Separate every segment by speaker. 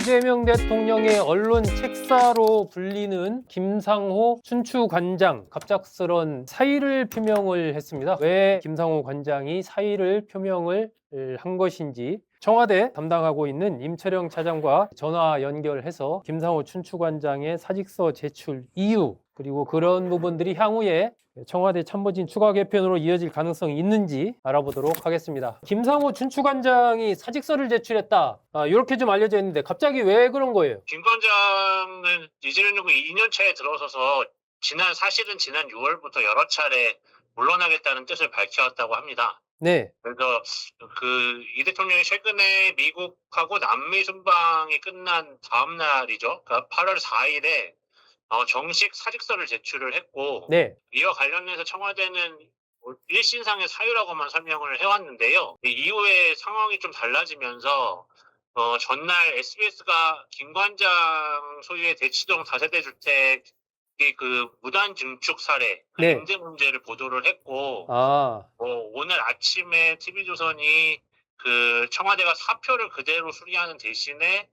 Speaker 1: 이재명 대통령의 언론 책사로 불리는 김상호 춘추관장 갑작스런 사의를 표명을 했습니다. 왜 김상호 관장이 사의를 표명을 한 것인지 청와대 담당하고 있는 임철영 차장과 전화 연결해서 김상호 춘추관장의 사직서 제출 이유 그리고 그런 부분들이 향후에 청와대 참모진 추가 개편으로 이어질 가능성이 있는지 알아보도록 하겠습니다. 김상호 춘추관장이 사직서를 제출했다. 이렇게 좀 알려져 있는데 갑자기 왜 그런 거예요?
Speaker 2: 김 관장은 이재명 정부 2년 차에 들어서서 사실은 지난 6월부터 여러 차례 물러나겠다는 뜻을 밝혀왔다고 합니다.
Speaker 1: 네.
Speaker 2: 그래서 이 대통령이 최근에 미국하고 남미 순방이 끝난 다음 날이죠. 그러니까 8월 4일에 정식 사직서를 제출을 했고,
Speaker 1: 네.
Speaker 2: 이와 관련해서 청와대는 일신상의 사유라고만 설명을 해왔는데요. 이후에 상황이 좀 달라지면서 전날 SBS가 김 관장 소유의 대치동 다세대 주택의 무단 증축 사례,
Speaker 1: 네.
Speaker 2: 임대 문제를 보도를 했고,
Speaker 1: 아,
Speaker 2: 오늘 아침에 TV조선이 청와대가 사표를 그대로 수리하는 대신에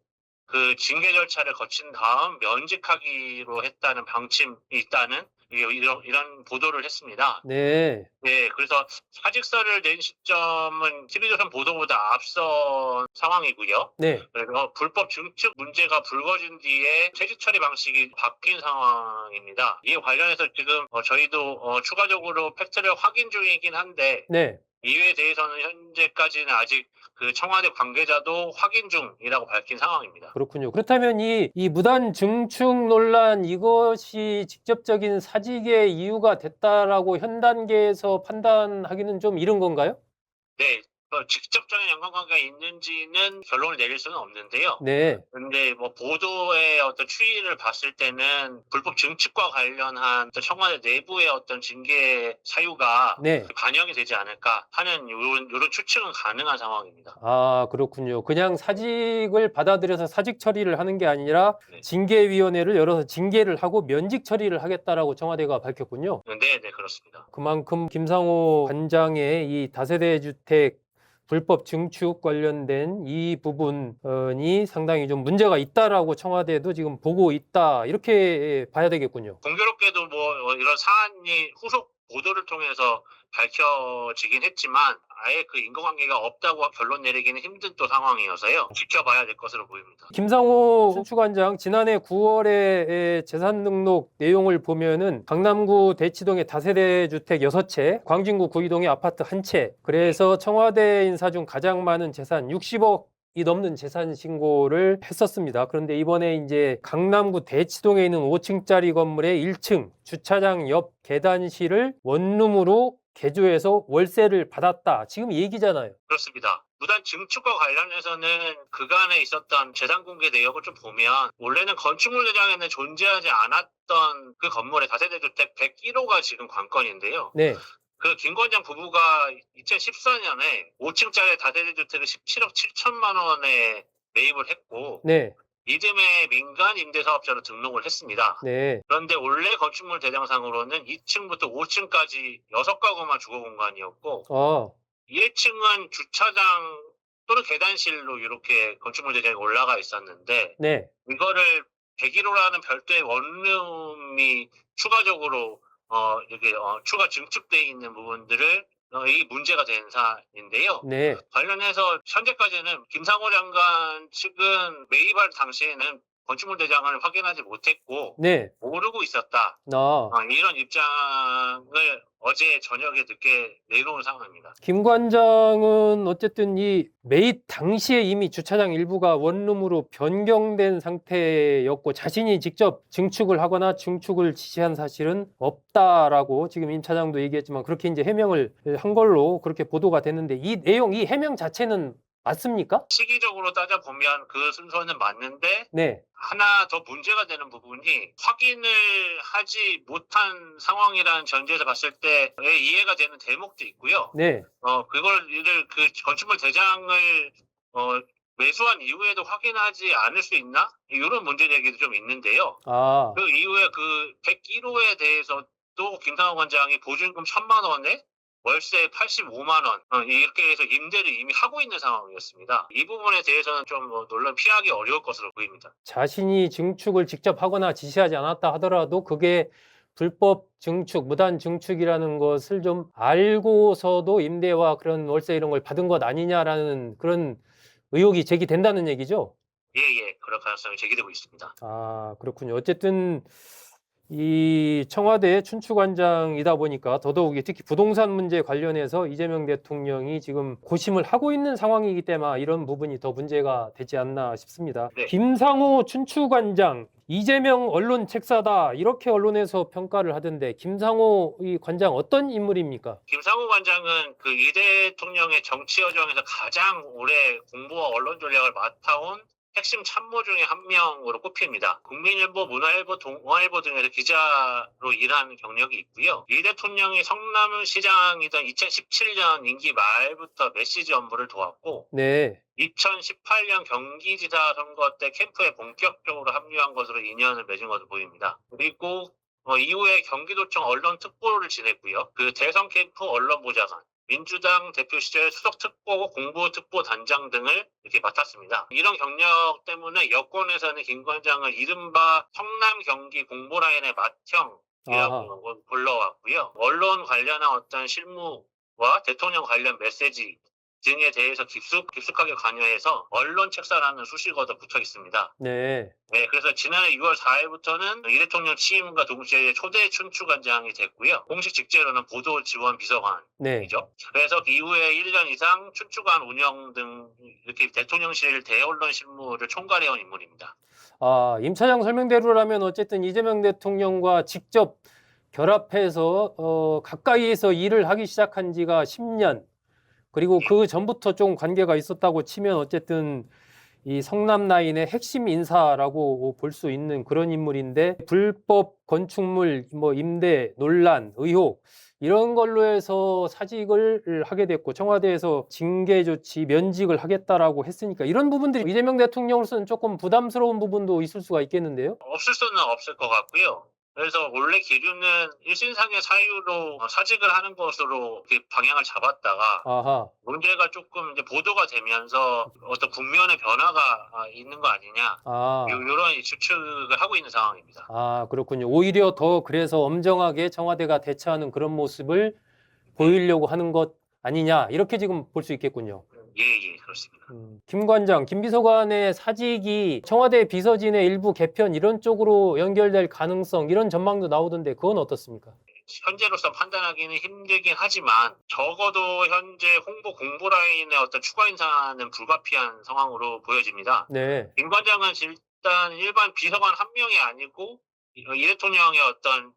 Speaker 2: 징계 절차를 거친 다음 면직하기로 했다는 방침이 있다는 이런 보도를 했습니다.
Speaker 1: 네.
Speaker 2: 네, 그래서 사직서를 낸 시점은 TV조선 보도보다 앞선 상황이고요.
Speaker 1: 네.
Speaker 2: 그래서 불법 증축 문제가 불거진 뒤에 퇴직 처리 방식이 바뀐 상황입니다. 이에 관련해서 지금 저희도 추가적으로 팩트를 확인 중이긴 한데,
Speaker 1: 네.
Speaker 2: 이에 대해서는 현재까지는 아직 청와대 관계자도 확인 중이라고 밝힌 상황입니다.
Speaker 1: 그렇군요. 그렇다면 이 무단 증축 논란 이것이 직접적인 사직의 이유가 됐다라고 현 단계에서 판단하기는 좀 이른 건가요?
Speaker 2: 네, 직접적인 연관관계가 있는지는 결론을 내릴 수는 없는데요.
Speaker 1: 네.
Speaker 2: 근데 보도의 어떤 추이를 봤을 때는 불법 증축과 관련한 청와대 내부의 어떤 징계 사유가
Speaker 1: 네.
Speaker 2: 반영이 되지 않을까 하는 이런 추측은 가능한 상황입니다.
Speaker 1: 아, 그렇군요. 그냥 사직을 받아들여서 사직 처리를 하는 게 아니라
Speaker 2: 네.
Speaker 1: 징계위원회를 열어서 징계를 하고 면직 처리를 하겠다라고 청와대가 밝혔군요.
Speaker 2: 네, 그렇습니다.
Speaker 1: 그만큼 김상호 관장의 이 다세대 주택 불법 증축 관련된 이 부분이 상당히 좀 문제가 있다라고 청와대도 지금 보고 있다 이렇게 봐야 되겠군요.
Speaker 2: 공교롭게도 이런 사안이 후속 보도를 통해서 밝혀지긴 했지만 아예 인과관계가 없다고 결론 내리기는 힘든 또 상황이어서요. 지켜봐야 될 것으로 보입니다.
Speaker 1: 김상호 춘추관장 지난해 9월에 재산 등록 내용을 보면은 강남구 대치동의 다세대 주택 6채, 광진구 구이동의 아파트 1채. 그래서 청와대 인사 중 가장 많은 재산 60억이 넘는 재산 신고를 했었습니다. 그런데 이번에 이제 강남구 대치동에 있는 5층짜리 건물의 1층 주차장 옆 계단실을 원룸으로 개조해서 월세를 받았다. 지금 이 얘기잖아요.
Speaker 2: 그렇습니다. 무단 증축과 관련해서는 그간에 있었던 재산 공개 내역을 좀 보면 원래는 건축물 대장에는 존재하지 않았던 그 건물의 다세대 주택 101호가 지금 관건인데요.
Speaker 1: 네.
Speaker 2: 김 관장 부부가 2014년에 5층짜리 다세대 주택을 17억 7천만 원에 매입을 했고,
Speaker 1: 네.
Speaker 2: 이듬해 민간 임대사업자로 등록을 했습니다.
Speaker 1: 네.
Speaker 2: 그런데 원래 건축물 대장상으로는 2층부터 5층까지 6가구만 주거 공간이었고, 1층은 주차장 또는 계단실로 이렇게 건축물 대장이 올라가 있었는데,
Speaker 1: 네.
Speaker 2: 이거를 101호라는 별도의 원룸이 추가적으로 이렇게 추가 증축되어 있는 부분들을 이 문제가 된 사안인데요.
Speaker 1: 네.
Speaker 2: 관련해서 현재까지는 김상호 장관 측은 매입할 당시에는 건축물 대장을 확인하지 못했고,
Speaker 1: 네.
Speaker 2: 모르고 있었다. 이런 입장을 어제 저녁에 늦게 내놓은 상황입니다.
Speaker 1: 김 관장은 어쨌든 이 매입 당시에 이미 주차장 일부가 원룸으로 변경된 상태였고 자신이 직접 증축을 하거나 증축을 지시한 사실은 없다라고 지금 임 차장도 얘기했지만 그렇게 이제 해명을 한 걸로 그렇게 보도가 됐는데 이 내용, 이 해명 자체는 맞습니까?
Speaker 2: 시기적으로 따져보면 그 순서는 맞는데,
Speaker 1: 네.
Speaker 2: 하나 더 문제가 되는 부분이 확인을 하지 못한 상황이라는 전제에서 봤을 때 이해가 되는 대목도 있고요.
Speaker 1: 네.
Speaker 2: 건축물 대장을 매수한 이후에도 확인하지 않을 수 있나? 이런 문제 제기도 좀 있는데요. 그 이후에 101호에 대해서 또 김상호 관장이 보증금 1,000만 원에 월세 85만 원 이렇게 해서 임대를 이미 하고 있는 상황이었습니다. 이 부분에 대해서는 좀 논란 피하기 어려울 것으로 보입니다.
Speaker 1: 자신이 증축을 직접 하거나 지시하지 않았다 하더라도 그게 불법 증축, 무단 증축이라는 것을 좀 알고서도 임대와 그런 월세 이런 걸 받은 것 아니냐라는 그런 의혹이 제기된다는 얘기죠?
Speaker 2: 예, 그럴 가능성이 제기되고 있습니다.
Speaker 1: 아, 그렇군요. 어쨌든 이 청와대 춘추관장이다 보니까 더더욱이 특히 부동산 문제 관련해서 이재명 대통령이 지금 고심을 하고 있는 상황이기 때문에 이런 부분이 더 문제가 되지 않나 싶습니다.
Speaker 2: 네.
Speaker 1: 김상호 춘추관장, 이재명 언론 책사다 이렇게 언론에서 평가를 하던데 김상호 이 관장 어떤 인물입니까?
Speaker 2: 김상호 관장은 그 이 대통령의 정치 여정에서 가장 오래 공보와 언론 전략을 맡아온 핵심 참모 중에 한 명으로 꼽힙니다. 국민일보, 문화일보, 동아일보 등에서 기자로 일한 경력이 있고요. 이 대통령이 성남시장이던 2017년 임기 말부터 메시지 업무를 도왔고
Speaker 1: 네.
Speaker 2: 2018년 경기지사 선거 때 캠프에 본격적으로 합류한 것으로 인연을 맺은 것으로 보입니다. 그리고 이후에 경기도청 언론특보를 지냈고요. 그 대선 캠프 언론보좌관, 민주당 대표 시절 수석특보, 공보특보 단장 등을 이렇게 맡았습니다. 이런 경력 때문에 여권에서는 김 관장을 이른바 성남 경기 공보라인의 맏형이라고 불러왔고요. 언론 관련한 어떤 실무와 대통령 관련 메시지 등에 대해서 깊숙하게 관여해서 언론 책사라는 수식어도 붙어 있습니다.
Speaker 1: 네.
Speaker 2: 네, 그래서 지난해 6월 4일부터는 이 대통령 취임과 동시에 초대 춘추관장이 됐고요. 공식 직제로는 보도 지원 비서관이죠.
Speaker 1: 네.
Speaker 2: 그래서 이후에 1년 이상 춘추관 운영 등 이렇게 대통령실 대언론 실무를 총괄해온 인물입니다.
Speaker 1: 아, 임 차장 설명대로라면 어쨌든 이재명 대통령과 직접 결합해서 가까이에서 일을 하기 시작한 지가 10년, 그리고 그 전부터 좀 관계가 있었다고 치면 어쨌든 이 성남 라인의 핵심 인사라고 볼 수 있는 그런 인물인데 불법 건축물 뭐 임대 논란, 의혹 이런 걸로 해서 사직을 하게 됐고 청와대에서 징계 조치, 면직을 하겠다라고 했으니까 이런 부분들이 이재명 대통령으로서는 조금 부담스러운 부분도 있을 수가 있겠는데요?
Speaker 2: 없을 수는 없을 것 같고요. 그래서 원래 기류는 일신상의 사유로 사직을 하는 것으로 방향을 잡았다가
Speaker 1: 아하.
Speaker 2: 문제가 조금 이제 보도가 되면서 어떤 국면의 변화가 있는 거 아니냐 이런 추측을 하고 있는 상황입니다.
Speaker 1: 아, 그렇군요. 오히려 더 그래서 엄정하게 청와대가 대처하는 그런 모습을 보이려고 하는 것 아니냐 이렇게 지금 볼 수 있겠군요.
Speaker 2: 예, 그렇습니다.
Speaker 1: 김 관장, 김 비서관의 사직이 청와대 비서진의 일부 개편 이런 쪽으로 연결될 가능성 이런 전망도 나오던데 그건 어떻습니까?
Speaker 2: 현재로서 판단하기는 힘들긴 하지만 적어도 현재 홍보 공보 라인의 어떤 추가 인사는 불가피한 상황으로 보여집니다.
Speaker 1: 네.
Speaker 2: 김 관장은 일단 일반 비서관 한 명이 아니고 이 대통령의 어떤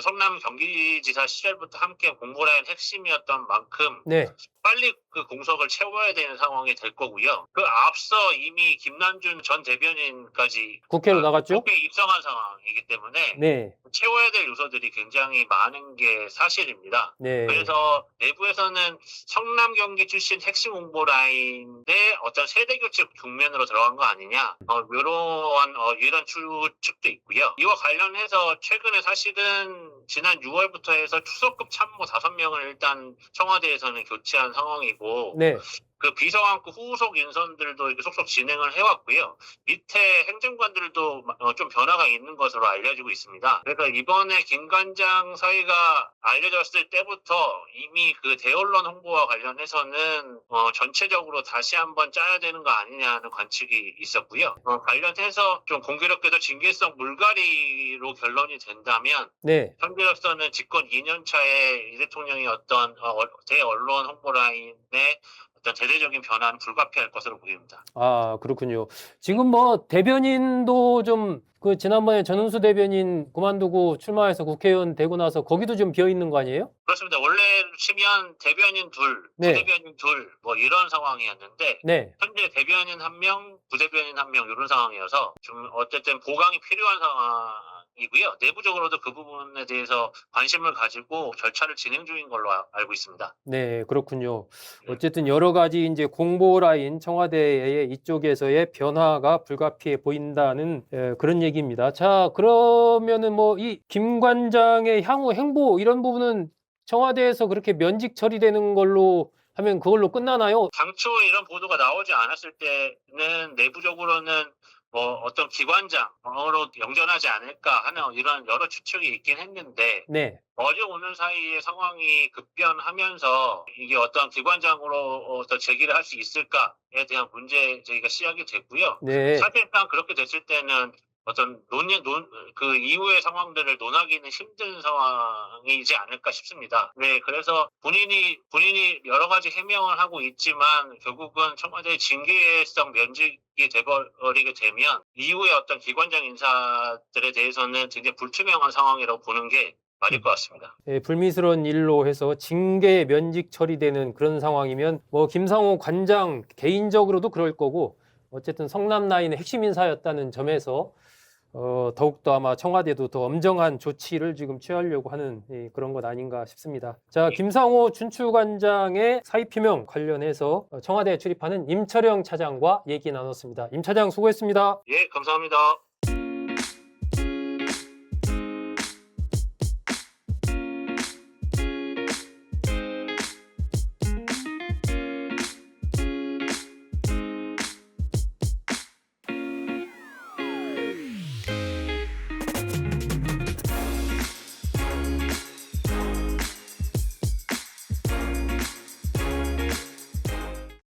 Speaker 2: 성남 경기지사 시절부터 함께 공보라인 핵심이었던 만큼
Speaker 1: 네.
Speaker 2: 빨리 그 공석을 채워야 되는 상황이 될 거고요. 그 앞서 이미 김남준 전 대변인까지
Speaker 1: 국회로 나갔죠?
Speaker 2: 국회에 입성한 상황이기 때문에
Speaker 1: 네.
Speaker 2: 채워야 될 요소들이 굉장히 많은 게 사실입니다.
Speaker 1: 네.
Speaker 2: 그래서 내부에서는 성남 경기 출신 핵심 홍보 라인의 어떤 세대 교체 국면으로 들어간 거 아니냐 이런 추측도 있고요. 이와 관련해서 최근에 사실은 지난 6월부터 해서 추석급 참모 5명을 일단 청와대에서는 교체한 상황이고
Speaker 1: 네.
Speaker 2: 그 비서관급 후속 인선들도 이렇게 속속 진행을 해왔고요. 밑에 행정관들도 좀 변화가 있는 것으로 알려지고 있습니다. 그래서 이번에 김 관장 사이가 알려졌을 때부터 이미 그 대언론 홍보와 관련해서는 전체적으로 다시 한번 짜야 되는 거 아니냐는 관측이 있었고요. 관련해서 좀 공교롭게도 징계성 물갈이로 결론이 된다면
Speaker 1: 네.
Speaker 2: 현재로서는 집권 2년 차에 이 대통령이 어떤 대언론 홍보 라인의 어떤 대대적인 변화는 불가피할 것으로 보입니다.
Speaker 1: 아, 그렇군요. 지금 뭐 대변인도 좀 그 지난번에 전은수 대변인 그만두고 출마해서 국회의원 되고 나서 거기도 좀 비어 있는 거 아니에요?
Speaker 2: 그렇습니다. 원래 치면 대변인 둘, 부대변인 둘 뭐 이런 상황이었는데
Speaker 1: 네.
Speaker 2: 현재 대변인 1명, 부대변인 1명 이런 상황이어서 좀 어쨌든 보강이 필요한 상황이고요. 내부적으로도 그 부분에 대해서 관심을 가지고 절차를 진행 중인 걸로 알고 있습니다.
Speaker 1: 네, 그렇군요. 어쨌든 여러 가지 이제 공보 라인 청와대의 이쪽에서의 변화가 불가피해 보인다는 그런 얘기입니다. 자, 그러면은 뭐 이 김 관장의 향후 행보 이런 부분은 청와대에서 그렇게 면직 처리되는 걸로 하면 그걸로 끝나나요?
Speaker 2: 당초 이런 보도가 나오지 않았을 때는 내부적으로는 뭐 어떤 기관장으로 영전하지 않을까 하는 이런 여러 추측이 있긴 했는데
Speaker 1: 네.
Speaker 2: 어제 오늘 사이에 상황이 급변하면서 이게 어떤 기관장으로 더 제기를 할 수 있을까에 대한 문제 제기가 시작이 됐고요.
Speaker 1: 네.
Speaker 2: 사실상 그렇게 됐을 때는 어떤 그 이후의 상황들을 논하기는 힘든 상황이지 않을까 싶습니다. 네, 그래서 본인이 여러 가지 해명을 하고 있지만 결국은 청와대 징계성 면직이 돼버리게 되면 이후에 어떤 기관장 인사들에 대해서는 굉장히 불투명한 상황이라고 보는 게 맞을 것 같습니다.
Speaker 1: 예, 불미스러운 일로 해서 징계 면직 처리되는 그런 상황이면 뭐 김상호 관장 개인적으로도 그럴 거고 어쨌든 성남 라인의 핵심 인사였다는 점에서 더욱더 아마 청와대도 더 엄정한 조치를 지금 취하려고 하는 그런 것 아닌가 싶습니다. 자, 김상호 춘추관장의 사의 표명 관련해서 청와대에 출입하는 임철영 차장과 얘기 나눴습니다. 임 차장 수고했습니다.
Speaker 2: 예, 감사합니다.